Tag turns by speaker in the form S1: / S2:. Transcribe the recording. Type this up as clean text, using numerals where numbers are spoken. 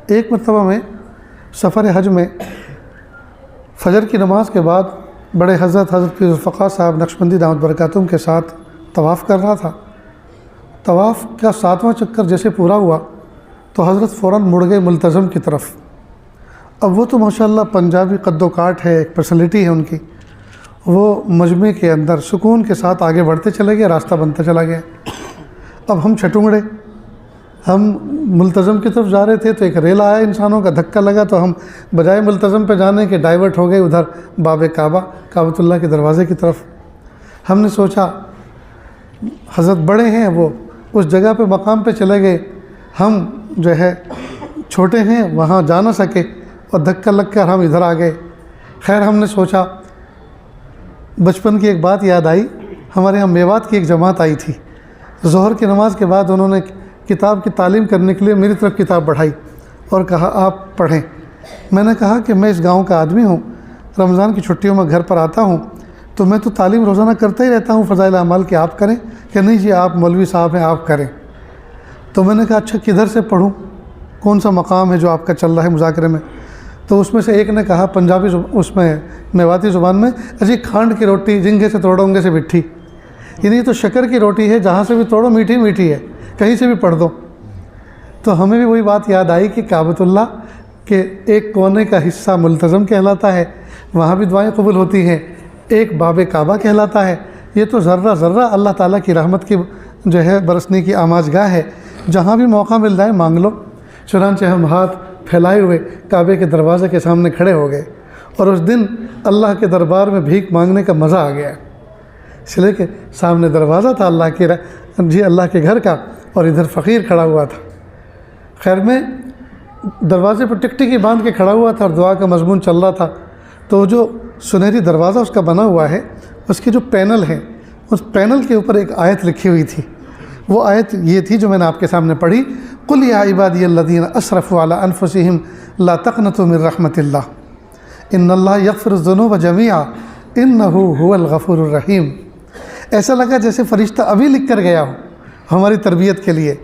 S1: ایک مرتبہ میں سفر حج میں فجر کی نماز کے بعد بڑے حضرت پیر الفقار صاحب نقشبندی دامت برکاتہم کے ساتھ طواف کر رہا تھا۔ طواف کا 7واں چکر جیسے پورا ہوا تو حضرت فوراً مڑ گئے ملتزم کی طرف۔ اب وہ تو ماشاءاللہ پنجابی قد و کاٹ ہے، ایک پرسنالٹی ہے ان کی، وہ مجمع کے اندر سکون کے ساتھ آگے بڑھتے چلے گئے، راستہ بنتا چلا گیا۔ اب ہم چھٹونگڑے، ہم ملتزم کی طرف جا رہے تھے تو ایک ریلا آیا، انسانوں کا دھکا لگا تو ہم بجائے ملتزم پہ جانے کے ڈائیورٹ ہو گئے ادھر باب کعبہ، کعبۃ اللہ کے دروازے کی طرف۔ ہم نے سوچا حضرت بڑے ہیں، وہ اس جگہ پہ مقام پہ چلے گئے، ہم جو ہے چھوٹے ہیں وہاں جا نہ سکے اور دھکا لگ کر ہم ادھر آ گئے۔ خیر ہم نے سوچا، بچپن کی ایک بات یاد آئی، ہمارے یہاں میوات کی ایک جماعت آئی تھی، ظہر کی نماز کے بعد انہوں نے کتاب کی تعلیم کرنے کے لیے میری طرف کتاب بڑھائی اور کہا آپ پڑھیں۔ میں نے کہا کہ میں اس گاؤں کا آدمی ہوں، رمضان کی چھٹیوں میں گھر پر آتا ہوں تو میں تو تعلیم روزانہ کرتا ہی رہتا ہوں فضائل اعمال کی، آپ کریں؟ کہ نہیں جی آپ مولوی صاحب ہیں آپ کریں۔ تو میں نے کہا اچھا کدھر سے پڑھوں، کون سا مقام ہے جو آپ کا چل رہا ہے مذاکرے میں؟ تو اس میں سے ایک نے کہا پنجابی اس میں میواتی زبان میں، اجی کھانڈ کی روٹی جنگے سے توڑو انگے سے مٹھی، یعنی یہ تو شکر کی روٹی ہے، جہاں سے بھی توڑو میٹھی میٹھی ہے، کہیں سے بھی پڑھ دو۔ تو ہمیں بھی وہی بات یاد آئی کہ کعبۃ اللہ کے ایک کونے کا حصہ ملتزم کہلاتا ہے، وہاں بھی دعائیں قبول ہوتی ہیں، ایک باب کعبہ کہلاتا ہے، یہ تو ذرہ ذرہ اللہ تعالیٰ کی رحمت کی جو ہے برسنے کی آماج گاہ ہے، جہاں بھی موقع مل جائے مانگ لو۔ چنانچہ ہم ہاتھ پھیلائے ہوئے کعبے کے دروازے کے سامنے کھڑے ہو گئے، اور اس دن اللہ کے دربار میں بھیک مانگنے کا مزہ آ گیا، اس لیے کہ سامنے دروازہ تھا اللہ کے گھر کا، اور ادھر فقیر کھڑا ہوا تھا۔ خیر میں دروازے پر ٹکٹکی باندھ کے کھڑا ہوا تھا اور دعا کا مضمون چل رہا تھا، تو جو سنہری دروازہ اس کا بنا ہوا ہے، اس کے جو پینل ہیں، اس پینل کے اوپر ایک آیت لکھی ہوئی تھی۔ وہ آیت یہ تھی جو میں نے آپ کے سامنے پڑھی، قُلْ يَا عِبَادِيَ الَّذِينَ أَسْرَفُوا عَلَىٰ أَنفُسِهِمْ لَا تَقْنَطُوا مِن رَحْمَةِ اللَّهِ إِنَّ اللَّهَ يَغْفِرُ الذُّنُوبَ جَمِيعًا إِنَّهُ هُوَ الْغَفُورُ الرَّحِيمُ۔ ایسا لگا جیسے فرشتہ ابھی لکھ کر گیا ہو ہماری تربیت کے لیے۔